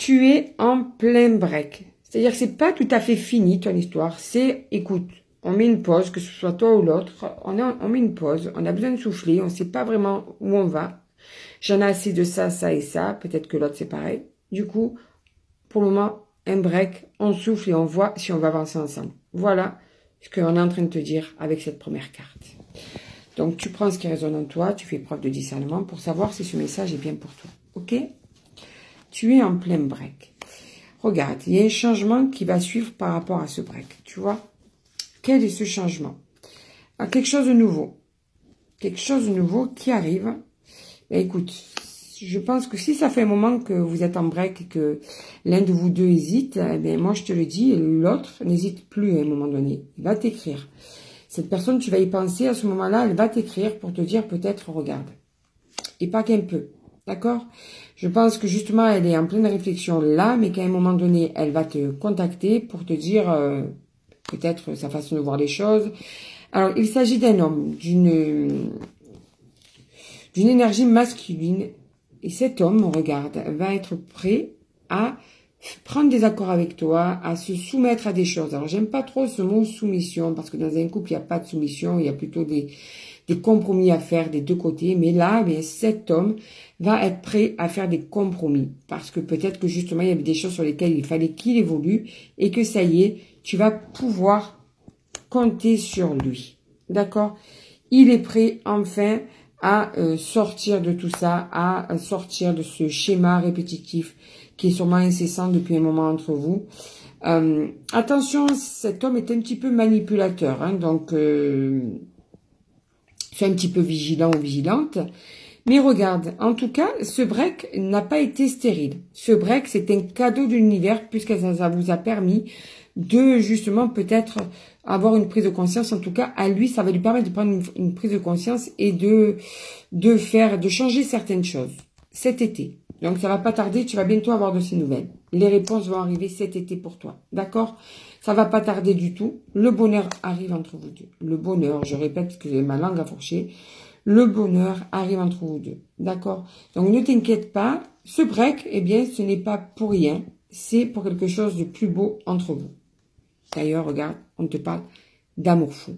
tu es en plein break. C'est-à-dire que c'est pas tout à fait fini ton histoire. C'est, écoute, on met une pause, que ce soit toi ou l'autre. On met une pause. On a besoin de souffler. On sait pas vraiment où on va. J'en ai assez de ça, ça et ça. Peut-être que l'autre c'est pareil. Du coup, pour le moment, un break. On souffle et on voit si on va avancer ensemble. Voilà ce qu'on est en train de te dire avec cette première carte. Donc, tu prends ce qui résonne en toi. Tu fais preuve de discernement pour savoir si ce message est bien pour toi. Ok? Tu es en plein break. Regarde, il y a un changement qui va suivre par rapport à ce break. Tu vois? Quel est ce changement? Quelque chose de nouveau. Quelque chose de nouveau qui arrive. Et écoute, je pense que si ça fait un moment que vous êtes en break et que l'un de vous deux hésite, eh bien moi je te le dis, l'autre n'hésite plus à un moment donné. Il va t'écrire. Cette personne, tu vas y penser à ce moment-là, elle va t'écrire pour te dire peut-être regarde. Et pas qu'un peu. D'accord? Je pense que justement, elle est en pleine réflexion là, mais qu'à un moment donné, elle va te contacter pour te dire peut-être sa façon de voir les choses. Alors, il s'agit d'un homme, d'une énergie masculine. Et cet homme, regarde, va être prêt à prendre des accords avec toi, à se soumettre à des choses. Alors, j'aime pas trop ce mot soumission, parce que dans un couple, il n'y a pas de soumission, il y a plutôt des compromis à faire des deux côtés. Mais là, bien, cet homme va être prêt à faire des compromis. Parce que peut-être que justement, il y avait des choses sur lesquelles il fallait qu'il évolue et que ça y est, tu vas pouvoir compter sur lui. D'accord? Il est prêt, enfin, à sortir de tout ça, à sortir de ce schéma répétitif qui est sûrement incessant depuis un moment entre vous. Attention, cet homme est un petit peu manipulateur, hein, donc sois un petit peu vigilant ou vigilante. Mais regarde, en tout cas, ce break n'a pas été stérile. Ce break, c'est un cadeau de l'univers puisque ça vous a permis de justement peut-être avoir une prise de conscience. En tout cas, à lui, ça va lui permettre de prendre une prise de conscience et de changer certaines choses cet été. Donc, ça va pas tarder, tu vas bientôt avoir de ces nouvelles. Les réponses vont arriver cet été pour toi. D'accord? Ça va pas tarder du tout. Le bonheur arrive entre vous deux. Le bonheur, je répète parce que j'ai ma langue à fourcher. Le bonheur arrive entre vous deux. D'accord? Donc, ne t'inquiète pas. Ce break, eh bien, ce n'est pas pour rien. C'est pour quelque chose de plus beau entre vous. D'ailleurs, regarde, on te parle d'amour fou.